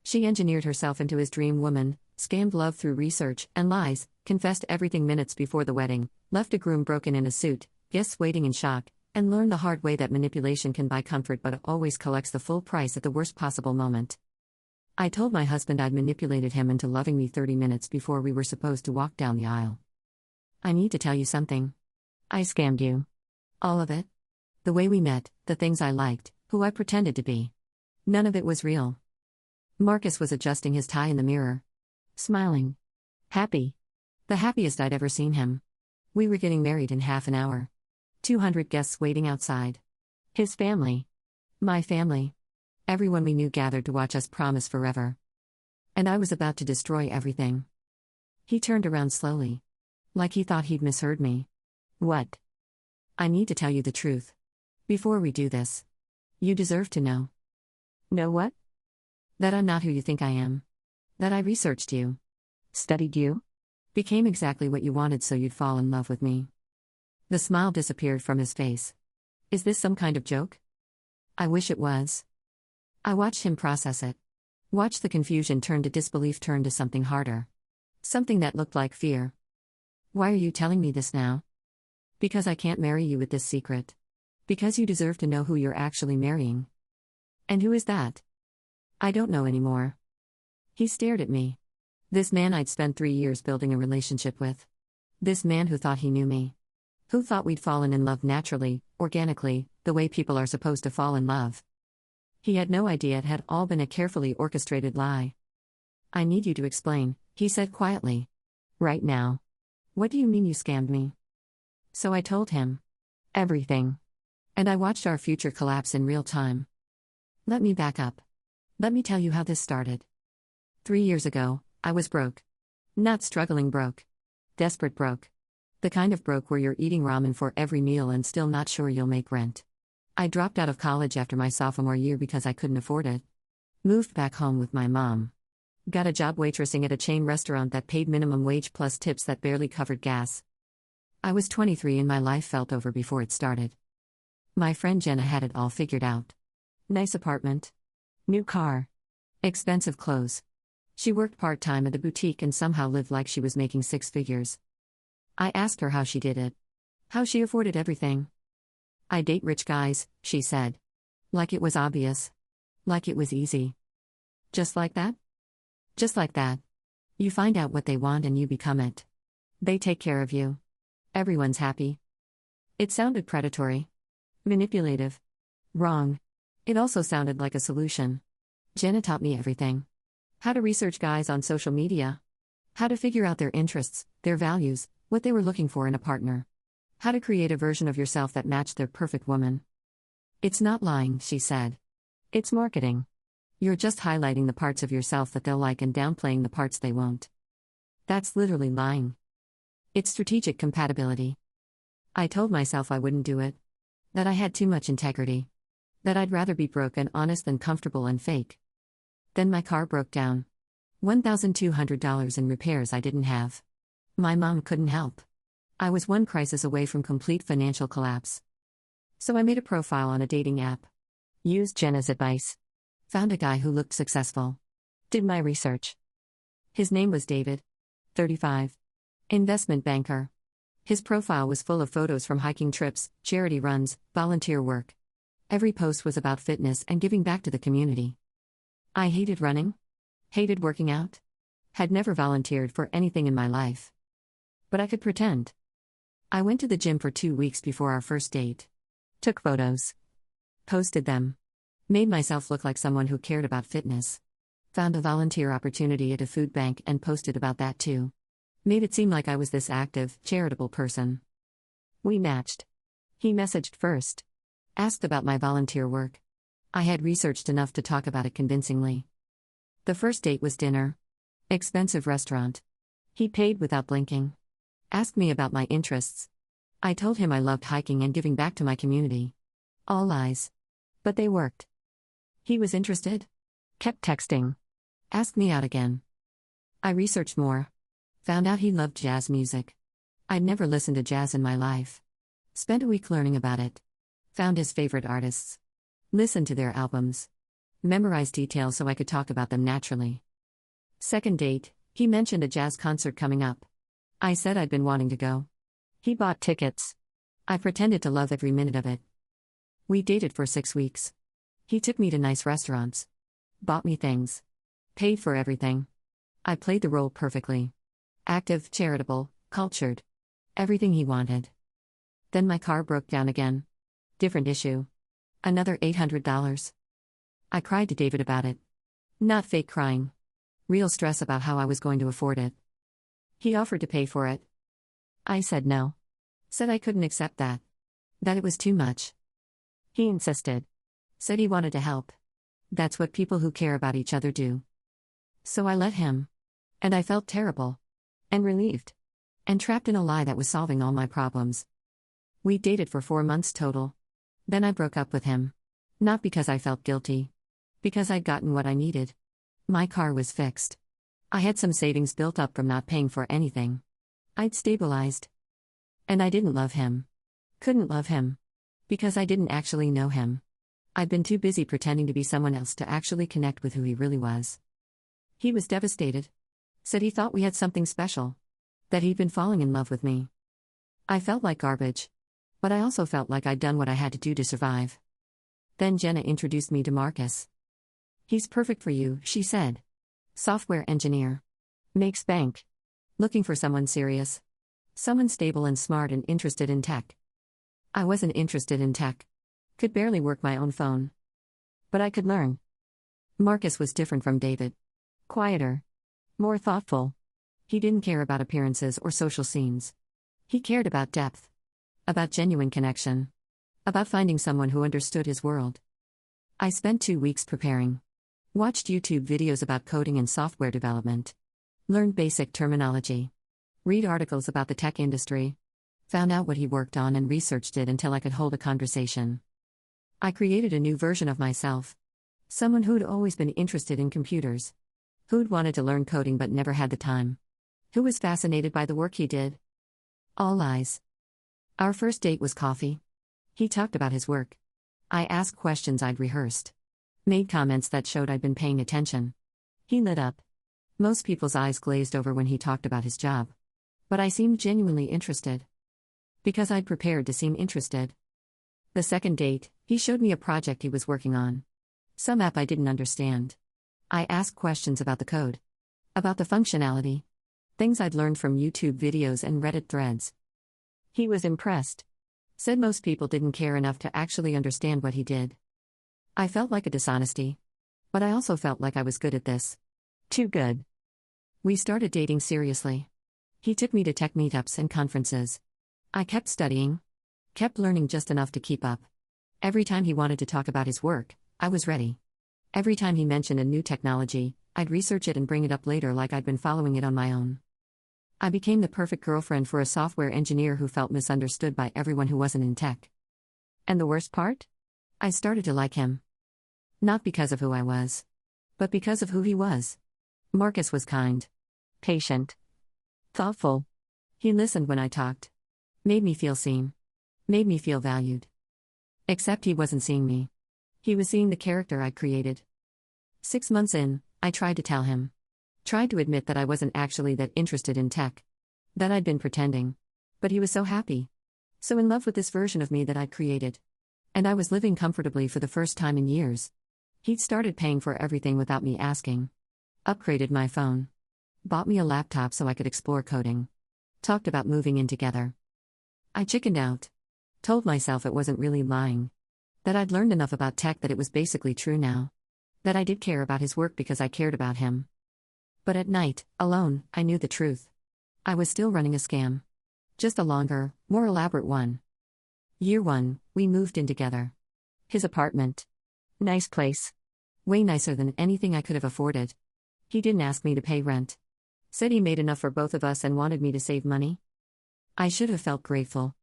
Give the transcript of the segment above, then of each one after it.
She engineered herself into his dream woman, scammed love through research and lies, confessed everything minutes before the wedding, left a groom broken in a suit, guests waiting in shock, and learned the hard way that manipulation can buy comfort but always collects the full price at the worst possible moment. I told my husband I'd manipulated him into loving me 30 minutes before we were supposed to walk down the aisle. I need to tell you something. I scammed you. All of it. The way we met, the things I liked, who I pretended to be. None of it was real. Marcus was adjusting his tie in the mirror. Smiling. Happy. The happiest I'd ever seen him. We were getting married in half an hour. 200 guests waiting outside. His family. My family. Everyone we knew gathered to watch us promise forever. And I was about to destroy everything. He turned around slowly. Like he thought he'd misheard me. What? I need to tell you the truth. Before we do this. You deserve to know. Know what? That I'm not who you think I am. That I researched you. Studied you. Became exactly what you wanted so you'd fall in love with me. The smile disappeared from his face. Is this some kind of joke? I wish it was. I watched him process it. Watched the confusion turn to disbelief, turn to something harder. Something that looked like fear. Why are you telling me this now? Because I can't marry you with this secret. Because you deserve to know who you're actually marrying. And who is that? I don't know anymore. He stared at me. This man I'd spent 3 years building a relationship with. This man who thought he knew me. Who thought we'd fallen in love naturally, organically, the way people are supposed to fall in love. He had no idea it had all been a carefully orchestrated lie. I need you to explain, he said quietly. Right now. What do you mean you scammed me? So I told him. Everything. And I watched our future collapse in real time. Let me back up. Let me tell you how this started. 3 years ago, I was broke. Not struggling broke. Desperate broke. The kind of broke where you're eating ramen for every meal and still not sure you'll make rent. I dropped out of college after my sophomore year because I couldn't afford it. Moved back home with my mom. Got a job waitressing at a chain restaurant that paid minimum wage plus tips that barely covered gas. I was 23 and my life felt over before it started. My friend Jenna had it all figured out. Nice apartment. New car. Expensive clothes. She worked part-time at a boutique and somehow lived like she was making 6 figures. I asked her how she did it. How she afforded everything. I date rich guys, she said. Like it was obvious. Like it was easy. Just like that? Just like that. You find out what they want and you become it. They take care of you. Everyone's happy. It sounded predatory. Manipulative. Wrong. It also sounded like a solution. Jenna taught me everything. How to research guys on social media. How to figure out their interests, their values, what they were looking for in a partner. How to create a version of yourself that matched their perfect woman. It's not lying, she said. It's marketing. You're just highlighting the parts of yourself that they'll like and downplaying the parts they won't. That's literally lying. It's strategic compatibility. I told myself I wouldn't do it. That I had too much integrity. That I'd rather be broke and honest than comfortable and fake. Then my car broke down. $1,200 in repairs I didn't have. My mom couldn't help. I was one crisis away from complete financial collapse. So I made a profile on a dating app. Used Jenna's advice. Found a guy who looked successful. Did my research. His name was David. 35. Investment banker. His profile was full of photos from hiking trips, charity runs, volunteer work. Every post was about fitness and giving back to the community. I hated running. Hated working out. Had never volunteered for anything in my life. But I could pretend. I went to the gym for 2 weeks before our first date. Took photos. Posted them. Made myself look like someone who cared about fitness. Found a volunteer opportunity at a food bank and posted about that too. Made it seem like I was this active, charitable person. We matched. He messaged first. Asked about my volunteer work. I had researched enough to talk about it convincingly. The first date was dinner. Expensive restaurant. He paid without blinking. Asked me about my interests. I told him I loved hiking and giving back to my community. All lies. But they worked. He was interested. Kept texting. Asked me out again. I researched more. Found out he loved jazz music. I'd never listened to jazz in my life. Spent a week learning about it. Found his favorite artists. Listened to their albums. Memorize details so I could talk about them naturally. Second date, he mentioned a jazz concert coming up. I said I'd been wanting to go. He bought tickets. I pretended to love every minute of it. We dated for 6 weeks. He took me to nice restaurants. Bought me things. Paid for everything. I played the role perfectly. Active, charitable, cultured. Everything he wanted. Then my car broke down again. Different issue. Another $800. I cried to David about it. Not fake crying. Real stress about how I was going to afford it. He offered to pay for it. I said no. Said I couldn't accept that. That it was too much. He insisted. Said he wanted to help. That's what people who care about each other do. So I let him. And I felt terrible. And relieved. And trapped in a lie that was solving all my problems. We dated for 4 months total. Then I broke up with him. Not because I felt guilty. Because I'd gotten what I needed. My car was fixed. I had some savings built up from not paying for anything. I'd stabilized. And I didn't love him. Couldn't love him. Because I didn't actually know him. I'd been too busy pretending to be someone else to actually connect with who he really was. He was devastated. Said he thought we had something special. That he'd been falling in love with me. I felt like garbage. But I also felt like I'd done what I had to do to survive. Then Jenna introduced me to Marcus. He's perfect for you, she said. Software engineer. Makes bank. Looking for someone serious. Someone stable and smart and interested in tech. I wasn't interested in tech. Could barely work my own phone. But I could learn. Marcus was different from David. Quieter. More thoughtful. He didn't care about appearances or social scenes. He cared about depth. About genuine connection. About finding someone who understood his world. I spent 2 weeks preparing. Watched YouTube videos about coding and software development. Learned basic terminology. Read articles about the tech industry. Found out what he worked on and researched it until I could hold a conversation. I created a new version of myself. Someone who'd always been interested in computers. Who'd wanted to learn coding but never had the time. Who was fascinated by the work he did. All lies. Our first date was coffee. He talked about his work. I asked questions I'd rehearsed. Made comments that showed I'd been paying attention. He lit up. Most people's eyes glazed over when he talked about his job. But I seemed genuinely interested. Because I'd prepared to seem interested. The second date, he showed me a project he was working on. Some app I didn't understand. I asked questions about the code. About the functionality. Things I'd learned from YouTube videos and Reddit threads. He was impressed. Said most people didn't care enough to actually understand what he did. I felt like a dishonesty. But I also felt like I was good at this. Too good. We started dating seriously. He took me to tech meetups and conferences. I kept studying. Kept learning just enough to keep up. Every time he wanted to talk about his work, I was ready. Every time he mentioned a new technology, I'd research it and bring it up later like I'd been following it on my own. I became the perfect girlfriend for a software engineer who felt misunderstood by everyone who wasn't in tech. And the worst part? I started to like him. Not because of who I was. But because of who he was. Marcus was kind. Patient. Thoughtful. He listened when I talked. Made me feel seen. Made me feel valued. Except he wasn't seeing me. He was seeing the character I'd created. 6 months in, I tried to tell him. Tried to admit that I wasn't actually that interested in tech. That I'd been pretending. But he was so happy. So in love with this version of me that I'd created. And I was living comfortably for the first time in years. He'd started paying for everything without me asking. Upgraded my phone. Bought me a laptop so I could explore coding. Talked about moving in together. I chickened out. Told myself it wasn't really lying. That I'd learned enough about tech that it was basically true now. That I did care about his work because I cared about him. But at night, alone, I knew the truth. I was still running a scam. Just a longer, more elaborate one. Year 1, we moved in together. His apartment. Nice place. Way nicer than anything I could have afforded. He didn't ask me to pay rent. Said he made enough for both of us and wanted me to save money. I should have felt grateful.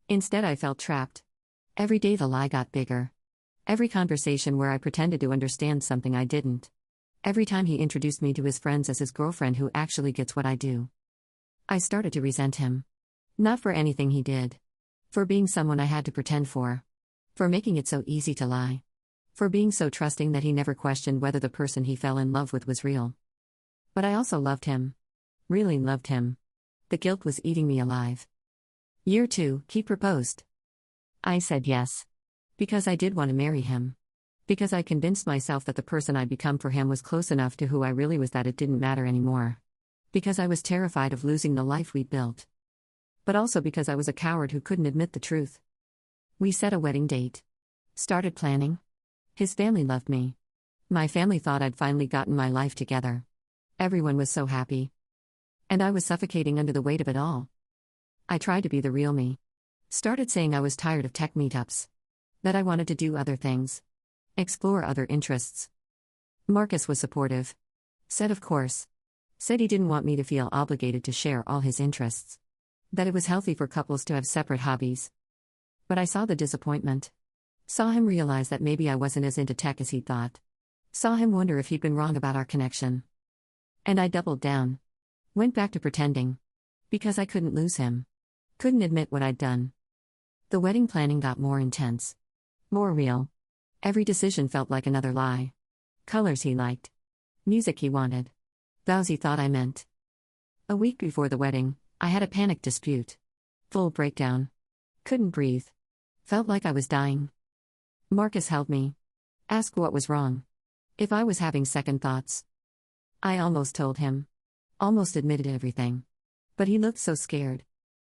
Instead I felt trapped. Every day the lie got bigger. Every conversation where I pretended to understand something I didn't. Every time he introduced me to his friends as his girlfriend who actually gets what I do. I started to resent him. Not for anything he did. For being someone I had to pretend for. For making it so easy to lie. For being so trusting that he never questioned whether the person he fell in love with was real. But I also loved him. Really loved him. The guilt was eating me alive. Year 2, he proposed. I said yes. Because I did want to marry him. Because I convinced myself that the person I'd become for him was close enough to who I really was that it didn't matter anymore. Because I was terrified of losing the life we'd built. But also because I was a coward who couldn't admit the truth. We set a wedding date. Started planning. His family loved me. My family thought I'd finally gotten my life together. Everyone was so happy. And I was suffocating under the weight of it all. I tried to be the real me. Started saying I was tired of tech meetups. That I wanted to do other things. Explore other interests. Marcus was supportive. Said of course. Said he didn't want me to feel obligated to share all his interests. That it was healthy for couples to have separate hobbies. But I saw the disappointment. Saw him realize that maybe I wasn't as into tech as he'd thought. Saw him wonder if he'd been wrong about our connection. And I doubled down. Went back to pretending. Because I couldn't lose him. Couldn't admit what I'd done. The wedding planning got more intense. More real. Every decision felt like another lie. Colors he liked. Music he wanted. Vows he thought I meant. A week before the wedding, I had a panic dispute. Full breakdown. Couldn't breathe. Felt like I was dying. Marcus held me. Asked what was wrong. If I was having second thoughts. I almost told him. Almost admitted everything. But he looked so scared.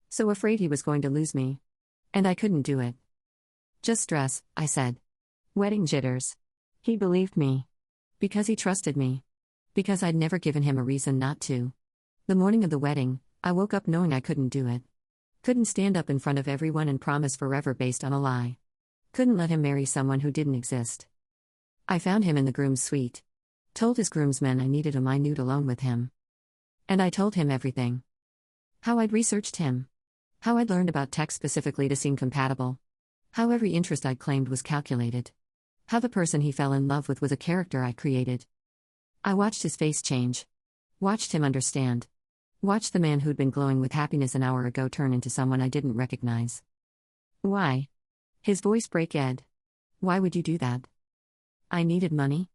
So afraid he was going to lose me. And I couldn't do it. Just stress, I said. Wedding jitters. He believed me. Because he trusted me. Because I'd never given him a reason not to. The morning of the wedding, I woke up knowing I couldn't do it. Couldn't stand up in front of everyone and promise forever based on a lie. Couldn't let him marry someone who didn't exist. I found him in the groom's suite. Told his groomsmen I needed a minute alone with him. And I told him everything. How I'd researched him. How I'd learned about tech specifically to seem compatible. How every interest I'd claimed was calculated. How the person he fell in love with was a character I created. I watched his face change. Watched him understand. Watched the man who'd been glowing with happiness an hour ago turn into someone I didn't recognize. Why? His voice break. Ed. Why would you do that? I needed money.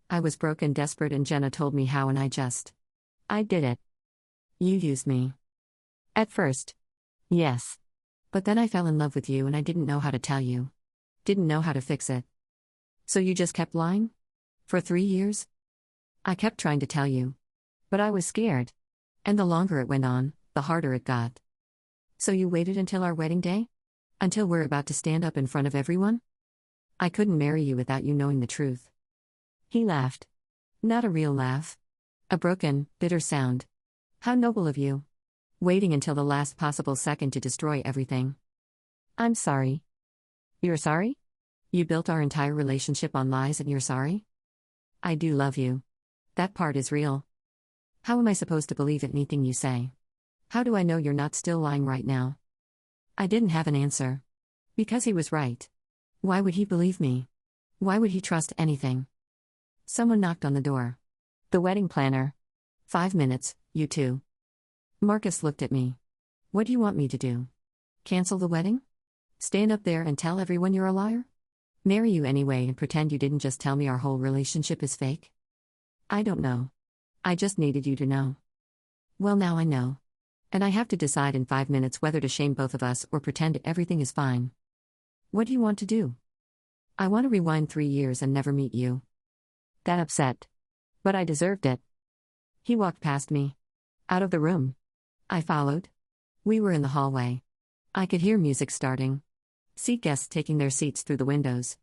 I was broke and desperate and Jenna told me how and I did it. You used me. At first. Yes. But then I fell in love with you and I didn't know how to tell you. Didn't know how to fix it. So you just kept lying? For 3 years? I kept trying to tell you. But I was scared. And the longer it went on, the harder it got. So you waited until our wedding day? Until we're about to stand up in front of everyone? I couldn't marry you without you knowing the truth. He laughed. Not a real laugh. A broken, bitter sound. How noble of you. Waiting until the last possible second to destroy everything. I'm sorry. You're sorry? You built our entire relationship on lies and you're sorry? I do love you. That part is real. How am I supposed to believe anything you say? How do I know you're not still lying right now? I didn't have an answer. Because he was right. Why would he believe me? Why would he trust anything? Someone knocked on the door. The wedding planner. 5 minutes, you two. Marcus looked at me. What do you want me to do? Cancel the wedding? Stand up there and tell everyone you're a liar? Marry you anyway and pretend you didn't just tell me our whole relationship is fake? I don't know. I just needed you to know. Well, now I know. And I have to decide in 5 minutes whether to shame both of us or pretend everything is fine. What do you want to do? I want to rewind 3 years and never meet you. That upset. But I deserved it. He walked past me. Out of the room. I followed. We were in the hallway. I could hear music starting. Seat guests taking their seats through the windows.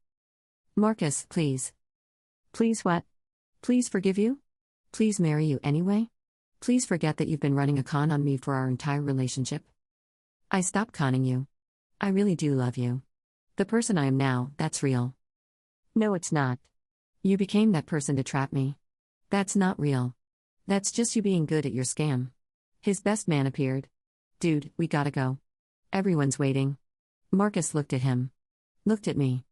Marcus, please. Please what? Please forgive you? Please marry you anyway? Please forget that you've been running a con on me for our entire relationship? I stopped conning you. I really do love you. The person I am now, that's real. No, it's not. You became that person to trap me. That's not real. That's just you being good at your scam. His best man appeared. Dude, we gotta go. Everyone's waiting. Marcus looked at him. Looked at me.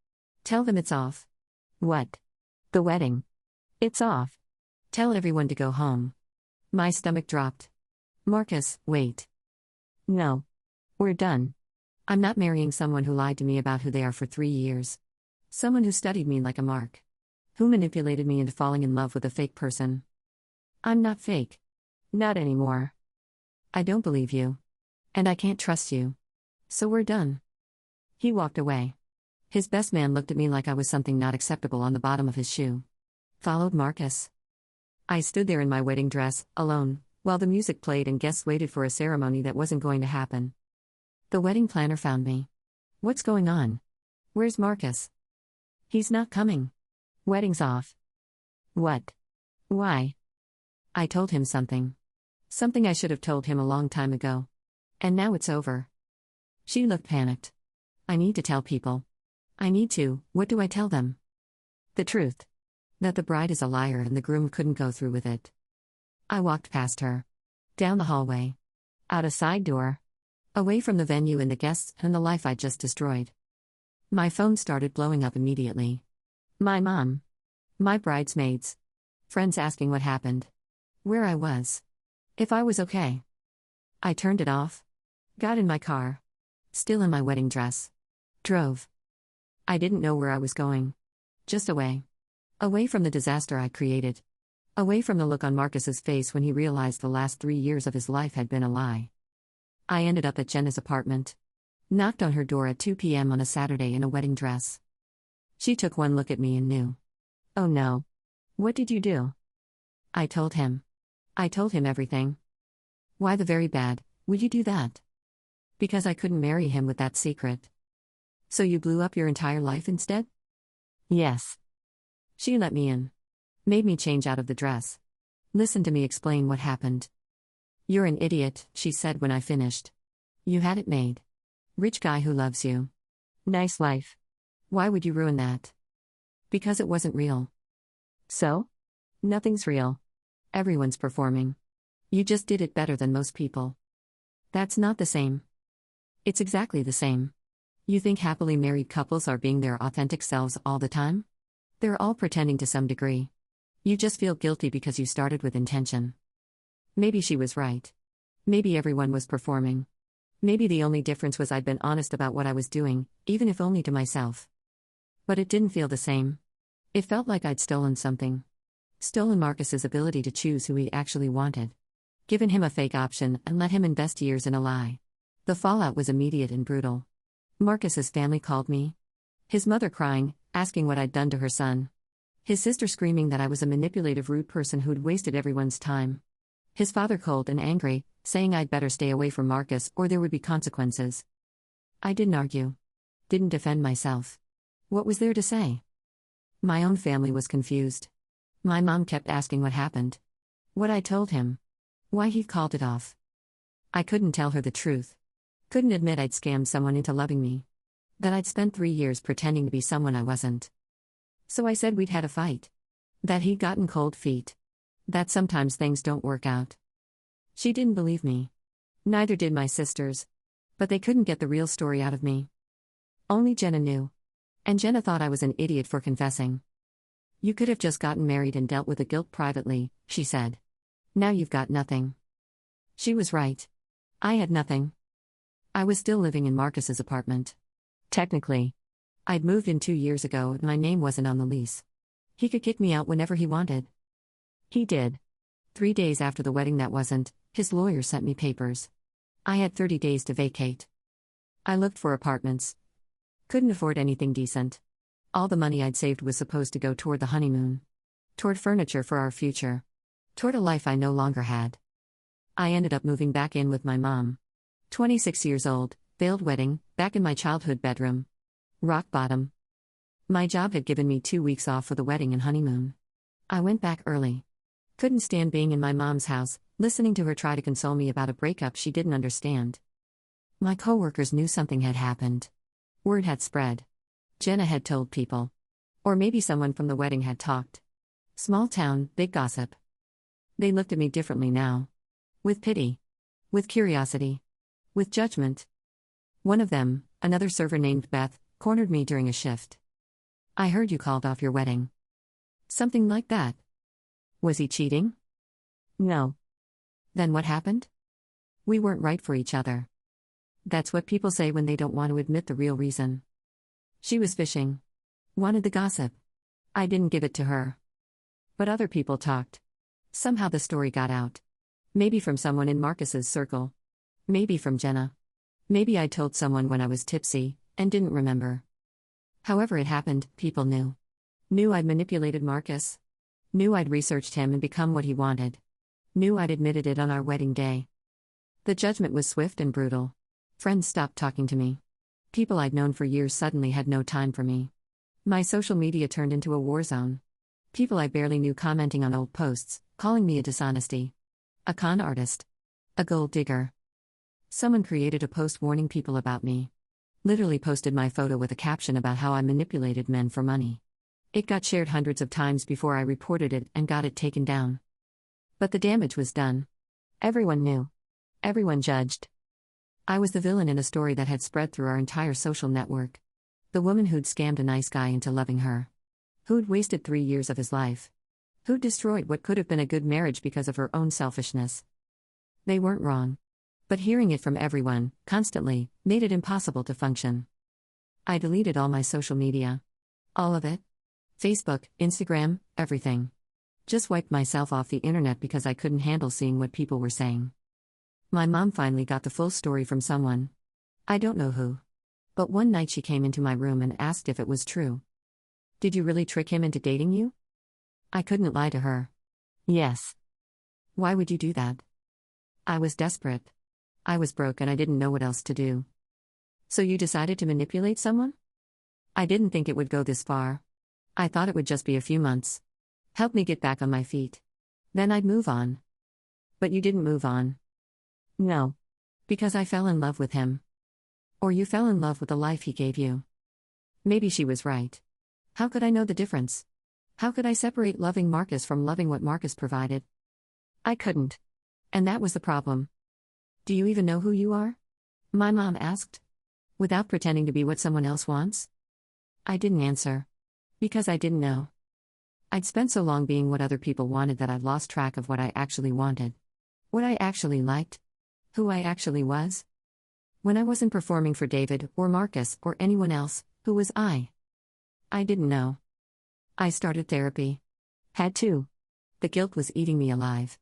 Tell them it's off. What? The wedding. It's off. Tell everyone to go home. My stomach dropped. Marcus, wait. No. We're done. I'm not marrying someone who lied to me about who they are for 3 years. Someone who studied me like a mark. Who manipulated me into falling in love with a fake person. I'm not fake. Not anymore. I don't believe you. And I can't trust you. So we're done. He walked away. His best man looked at me like I was something not acceptable on the bottom of his shoe. Followed Marcus. I stood there in my wedding dress, alone, while the music played and guests waited for a ceremony that wasn't going to happen. The wedding planner found me. What's going on? Where's Marcus? He's not coming. Wedding's off. What? Why? I told him something. Something I should have told him a long time ago. And now it's over. She looked panicked. I need to tell people. I need to. What do I tell them? The truth. That the bride is a liar and the groom couldn't go through with it. I walked past her. Down the hallway. Out a side door. Away from the venue and the guests and the life I'd just destroyed. My phone started blowing up immediately. My mom. My bridesmaids. Friends asking what happened. Where I was. If I was okay. I turned it off. Got in my car. Still in my wedding dress. Drove. I didn't know where I was going. Just away. Away from the disaster I created. Away from the look on Marcus's face when he realized the last 3 years of his life had been a lie. I ended up at Jenna's apartment. Knocked on her door at 2 p.m. on a Saturday in a wedding dress. She took one look at me and knew. Oh no. What did you do? I told him. I told him everything. Why the very bad, would you do that? Because I couldn't marry him with that secret. So you blew up your entire life instead? Yes. She let me in. Made me change out of the dress. Listened to me explain what happened. You're an idiot, she said when I finished. You had it made. Rich guy who loves you. Nice life. Why would you ruin that? Because it wasn't real. So? Nothing's real. Everyone's performing. You just did it better than most people. That's not the same. It's exactly the same. You think happily married couples are being their authentic selves all the time? They're all pretending to some degree. You just feel guilty because you started with intention. Maybe she was right. Maybe everyone was performing. Maybe the only difference was I'd been honest about what I was doing, even if only to myself. But it didn't feel the same. It felt like I'd stolen something. Stolen Marcus's ability to choose who he actually wanted. Given him a fake option and let him invest years in a lie. The fallout was immediate and brutal. Marcus's family called me. His mother crying, asking what I'd done to her son. His sister screaming that I was a manipulative, rude person who'd wasted everyone's time. His father cold and angry, saying I'd better stay away from Marcus or there would be consequences. I didn't argue. Didn't defend myself. What was there to say? My own family was confused. My mom kept asking what happened. What I told him. Why he'd called it off. I couldn't tell her the truth. Couldn't admit I'd scammed someone into loving me. That I'd spent 3 years pretending to be someone I wasn't. So I said we'd had a fight. That he'd gotten cold feet. That sometimes things don't work out. She didn't believe me. Neither did my sisters. But they couldn't get the real story out of me. Only Jenna knew. And Jenna thought I was an idiot for confessing. You could have just gotten married and dealt with the guilt privately, she said. Now you've got nothing. She was right. I had nothing. I was still living in Marcus's apartment. Technically. I'd moved in 2 years ago and my name wasn't on the lease. He could kick me out whenever he wanted. He did. 3 days after the wedding that wasn't, his lawyer sent me papers. I had 30 days to vacate. I looked for apartments. Couldn't afford anything decent. All the money I'd saved was supposed to go toward the honeymoon. Toward furniture for our future. Toward a life I no longer had. I ended up moving back in with my mom. 26 years old, failed wedding, back in my childhood bedroom. Rock bottom. My job had given me 2 weeks off for the wedding and honeymoon. I went back early. Couldn't stand being in my mom's house, listening to her try to console me about a breakup she didn't understand. My coworkers knew something had happened. Word had spread. Jenna had told people. Or maybe someone from the wedding had talked. Small town, big gossip. They looked at me differently now. With pity. With curiosity. With judgment. One of them, another server named Beth, cornered me during a shift. I heard you called off your wedding. Something like that. Was he cheating? No. Then what happened? We weren't right for each other. That's what people say when they don't want to admit the real reason. She was fishing. Wanted the gossip. I didn't give it to her. But other people talked. Somehow the story got out. Maybe from someone in Marcus's circle. Maybe from Jenna. Maybe I told someone when I was tipsy, and didn't remember. However it happened, people knew. Knew I'd manipulated Marcus. Knew I'd researched him and become what he wanted. Knew I'd admitted it on our wedding day. The judgment was swift and brutal. Friends stopped talking to me. People I'd known for years suddenly had no time for me. My social media turned into a war zone. People I barely knew commenting on old posts, calling me a dishonesty. A con artist. A gold digger. Someone created a post warning people about me. Literally posted my photo with a caption about how I manipulated men for money. It got shared hundreds of times before I reported it and got it taken down. But the damage was done. Everyone knew. Everyone judged. I was the villain in a story that had spread through our entire social network. The woman who'd scammed a nice guy into loving her. Who'd wasted 3 years of his life. Who'd destroyed what could have been a good marriage because of her own selfishness. They weren't wrong. But hearing it from everyone, constantly, made it impossible to function. I deleted all my social media. All of it. Facebook, Instagram, everything. Just wiped myself off the internet because I couldn't handle seeing what people were saying. My mom finally got the full story from someone. I don't know who. But one night she came into my room and asked if it was true. Did you really trick him into dating you? I couldn't lie to her. Yes. Why would you do that? I was desperate. I was broke and I didn't know what else to do. So you decided to manipulate someone? I didn't think it would go this far. I thought it would just be a few months. Help me get back on my feet. Then I'd move on. But you didn't move on. No. Because I fell in love with him. Or you fell in love with the life he gave you. Maybe she was right. How could I know the difference? How could I separate loving Marcus from loving what Marcus provided? I couldn't. And that was the problem. Do you even know who you are? My mom asked. Without pretending to be what someone else wants? I didn't answer. Because I didn't know. I'd spent so long being what other people wanted that I'd lost track of what I actually wanted. What I actually liked. Who I actually was. When I wasn't performing for David, or Marcus, or anyone else, who was I? I didn't know. I started therapy. Had to. The guilt was eating me alive.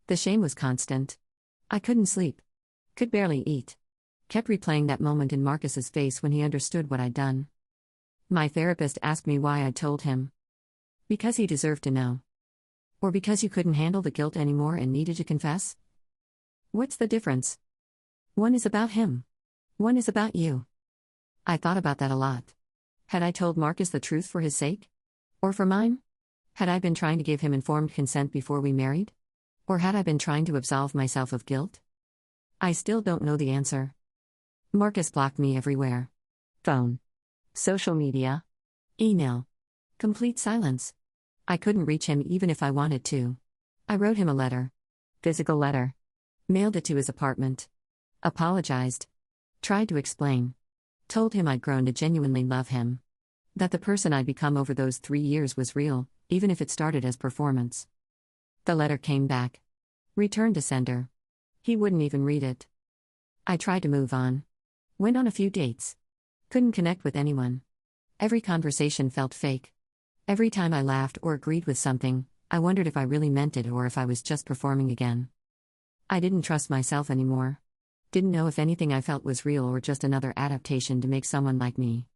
The shame was constant. I couldn't sleep. Could barely eat. Kept replaying that moment in Marcus's face when he understood what I'd done. My therapist asked me why I'd told him. Because he deserved to know. Or because you couldn't handle the guilt anymore and needed to confess? What's the difference? One is about him. One is about you. I thought about that a lot. Had I told Marcus the truth for his sake? Or for mine? Had I been trying to give him informed consent before we married? Or had I been trying to absolve myself of guilt? I still don't know the answer. Marcus blocked me everywhere. Phone. Social media. Email. Complete silence. I couldn't reach him even if I wanted to. I wrote him a letter. Physical letter. Mailed it to his apartment. Apologized. Tried to explain. Told him I'd grown to genuinely love him. That the person I'd become over those 3 years was real, even if it started as performance. The letter came back. Returned to sender. He wouldn't even read it. I tried to move on. Went on a few dates. Couldn't connect with anyone. Every conversation felt fake. Every time I laughed or agreed with something, I wondered if I really meant it or if I was just performing again. I didn't trust myself anymore. Didn't know if anything I felt was real or just another adaptation to make someone like me.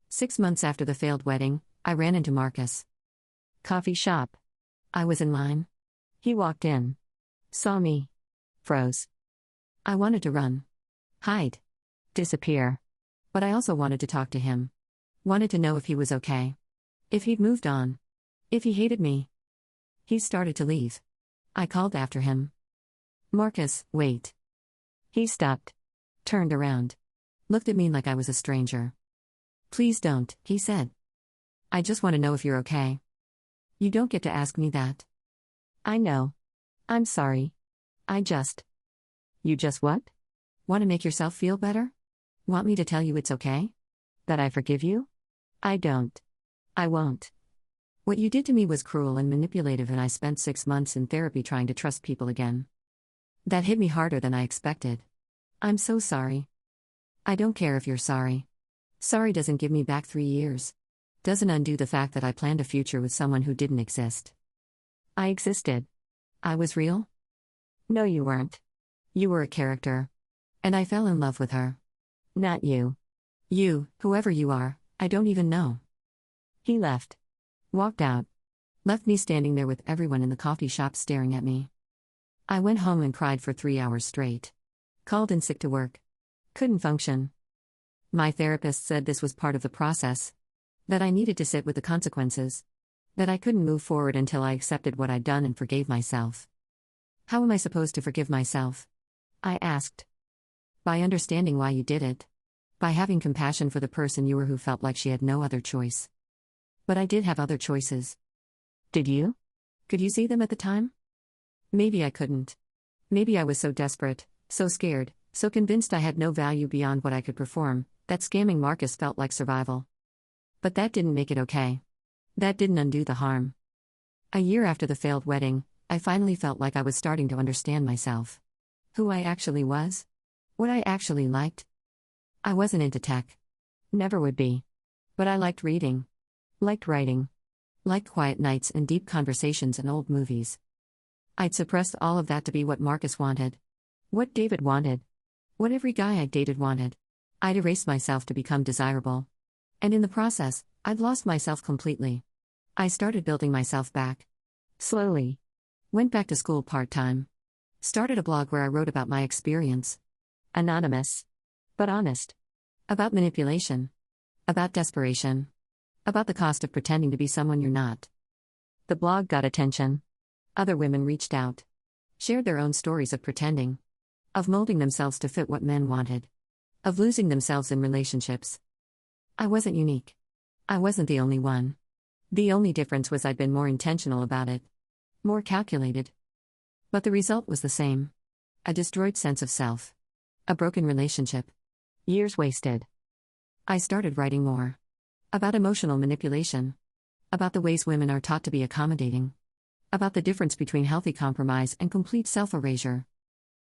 6 months after the failed wedding, I ran into Marcus. Coffee shop. I was in line. He walked in. Saw me. Froze. I wanted to run. Hide. Disappear. But I also wanted to talk to him. Wanted to know if he was okay. If he'd moved on. If he hated me. He started to leave. I called after him. Marcus, wait. He stopped. Turned around. Looked at me like I was a stranger. Please don't, he said. I just want to know if you're okay. You don't get to ask me that. I know. I'm sorry. You just what? Want to make yourself feel better? Want me to tell you it's okay? That I forgive you? I don't. I won't. What you did to me was cruel and manipulative, and I spent 6 months in therapy trying to trust people again. That hit me harder than I expected. I'm so sorry. I don't care if you're sorry. Sorry doesn't give me back 3 years. doesn't undo the fact that I planned a future with someone who didn't exist. I existed. I was real? No, you weren't. You were a character. And I fell in love with her. Not you. You, whoever you are, I don't even know. He left. Walked out. Left me standing there with everyone in the coffee shop staring at me. I went home and cried for 3 hours straight. Called in sick to work. Couldn't function. My therapist said this was part of the process. That I needed to sit with the consequences. That I couldn't move forward until I accepted what I'd done and forgave myself. How am I supposed to forgive myself? I asked. By understanding why you did it. By having compassion for the person you were who felt like she had no other choice. But I did have other choices. Did you? Could you see them at the time? Maybe I couldn't. Maybe I was so desperate, so scared, so convinced I had no value beyond what I could perform, that scamming Marcus felt like survival. But that didn't make it okay. That didn't undo the harm. A year after the failed wedding, I finally felt like I was starting to understand myself. Who I actually was? What I actually liked? I wasn't into tech. Never would be. But I liked reading. Liked writing. Liked quiet nights and deep conversations and old movies. I'd suppressed all of that to be what Marcus wanted. What David wanted. What every guy I dated wanted. I'd erased myself to become desirable. And in the process, I'd lost myself completely. I started building myself back. Slowly. Went back to school part-time. Started a blog where I wrote about my experience. Anonymous. But honest. About manipulation. About desperation. About the cost of pretending to be someone you're not. The blog got attention. Other women reached out. Shared their own stories of pretending. Of molding themselves to fit what men wanted. Of losing themselves in relationships. I wasn't unique. I wasn't the only one. The only difference was I'd been more intentional about it. More calculated. But the result was the same. A destroyed sense of self. A broken relationship. Years wasted. I started writing more. About emotional manipulation. About the ways women are taught to be accommodating. About the difference between healthy compromise and complete self-erasure.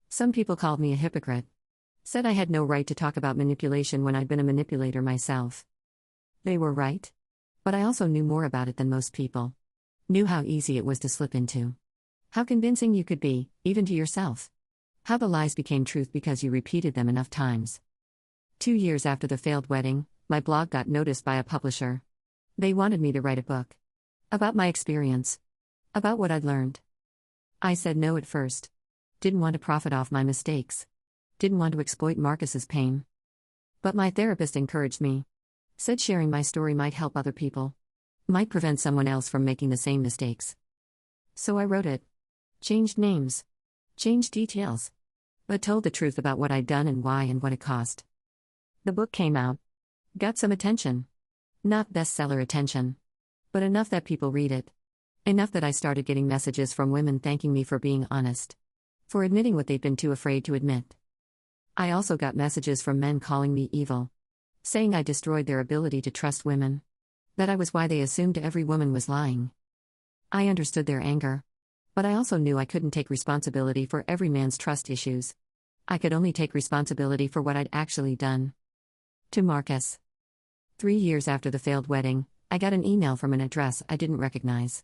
Some people called me a hypocrite. Said I had no right to talk about manipulation when I'd been a manipulator myself. They were right. But I also knew more about it than most people. Knew how easy it was to slip into. How convincing you could be, even to yourself. How the lies became truth because you repeated them enough times. 2 years after the failed wedding, my blog got noticed by a publisher. They wanted me to write a book. About my experience. About what I'd learned. I said no at first. Didn't want to profit off my mistakes. Didn't want to exploit Marcus's pain. But my therapist encouraged me. Said sharing my story might help other people. Might prevent someone else from making the same mistakes. So I wrote it. Changed names. Changed details. But told the truth about what I'd done and why and what it cost. The book came out. Got some attention. Not bestseller attention. But enough that people read it. Enough that I started getting messages from women thanking me for being honest. For admitting what they'd been too afraid to admit. I also got messages from men calling me evil. Saying I destroyed their ability to trust women. That I was why they assumed every woman was lying. I understood their anger. But I also knew I couldn't take responsibility for every man's trust issues. I could only take responsibility for what I'd actually done. To Marcus. 3 years after the failed wedding, I got an email from an address I didn't recognize.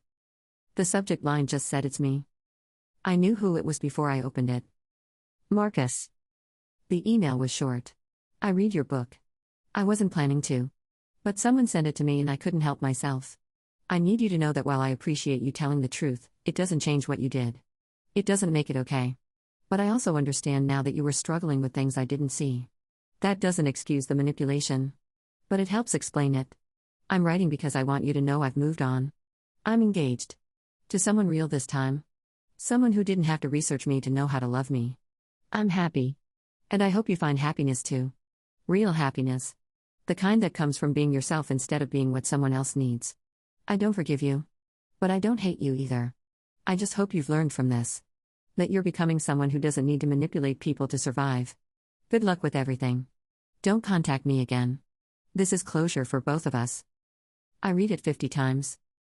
The subject line just said it's me. I knew who it was before I opened it. Marcus. The email was short. I read your book. I wasn't planning to. But someone sent it to me and I couldn't help myself. I need you to know that while I appreciate you telling the truth, it doesn't change what you did. It doesn't make it okay. But I also understand now that you were struggling with things I didn't see. That doesn't excuse the manipulation. But it helps explain it. I'm writing because I want you to know I've moved on. I'm engaged. To someone real this time. Someone who didn't have to research me to know how to love me. I'm happy. And I hope you find happiness too. Real happiness. The kind that comes from being yourself instead of being what someone else needs. I don't forgive you. But I don't hate you either. I just hope you've learned from this. That you're becoming someone who doesn't need to manipulate people to survive. Good luck with everything. Don't contact me again. This is closure for both of us. I read it 50 times.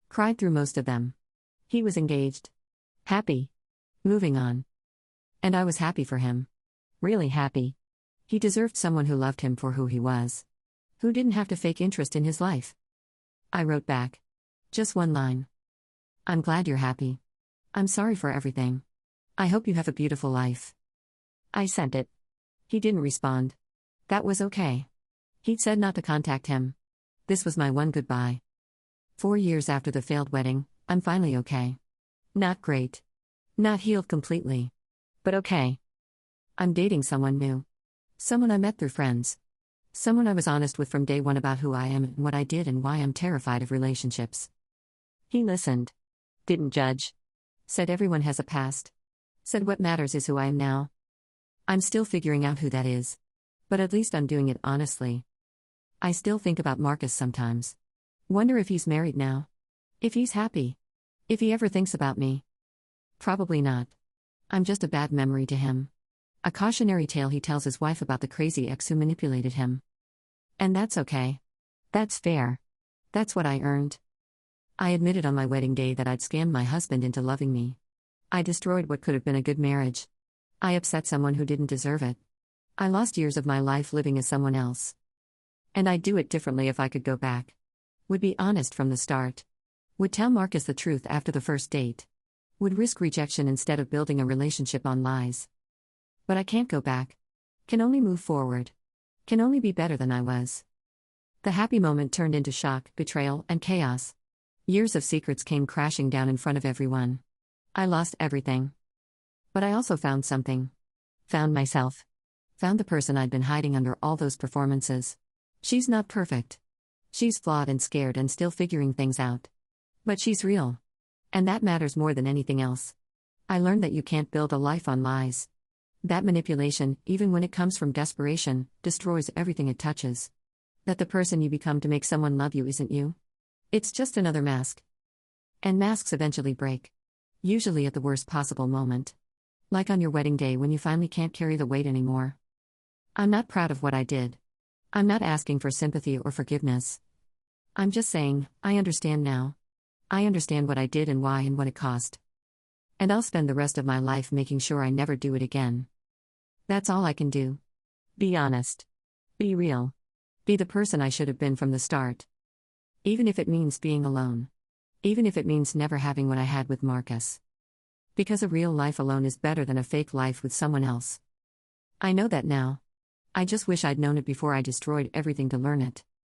Cried through most of them. He was engaged. Happy. Moving on. And I was happy for him. Really happy. He deserved someone who loved him for who he was. Who didn't have to fake interest in his life. I wrote back. Just one line. I'm glad you're happy. I'm sorry for everything. I hope you have a beautiful life. I sent it. He didn't respond. That was okay. He'd said not to contact him. This was my one goodbye. 4 years after the failed wedding, I'm finally okay. Not great. Not healed completely. But okay. I'm dating someone new. Someone I met through friends. Someone I was honest with from day one about who I am and what I did and why I'm terrified of relationships. He listened. Didn't judge. Said everyone has a past. Said what matters is who I am now. I'm still figuring out who that is. But at least I'm doing it honestly. I still think about Marcus sometimes. Wonder if he's married now. If he's happy. If he ever thinks about me. Probably not. I'm just a bad memory to him. A cautionary tale he tells his wife about the crazy ex who manipulated him. And that's okay. That's fair. That's what I earned. I admitted on my wedding day that I'd scammed my husband into loving me. I destroyed what could have been a good marriage. I upset someone who didn't deserve it. I lost years of my life living as someone else. And I'd do it differently if I could go back. Would be honest from the start. Would tell Marcus the truth after the first date. Would risk rejection instead of building a relationship on lies. But I can't go back. Can only move forward. Can only be better than I was. The happy moment turned into shock, betrayal, and chaos. Years of secrets came crashing down in front of everyone. I lost everything. But I also found something. Found myself. Found the person I'd been hiding under all those performances. She's not perfect. She's flawed and scared and still figuring things out. But she's real. And that matters more than anything else. I learned that you can't build a life on lies. That manipulation, even when it comes from desperation, destroys everything it touches. That the person you become to make someone love you isn't you. It's just another mask. And masks eventually break. Usually at the worst possible moment. Like on your wedding day when you finally can't carry the weight anymore. I'm not proud of what I did. I'm not asking for sympathy or forgiveness. I'm just saying, I understand now. I understand what I did and why and what it cost. And I'll spend the rest of my life making sure I never do it again. That's all I can do. Be honest. Be real. Be the person I should have been from the start. Even if it means being alone. Even if it means never having what I had with Marcus. Because a real life alone is better than a fake life with someone else. I know that now. I just wish I'd known it before I destroyed everything to learn it.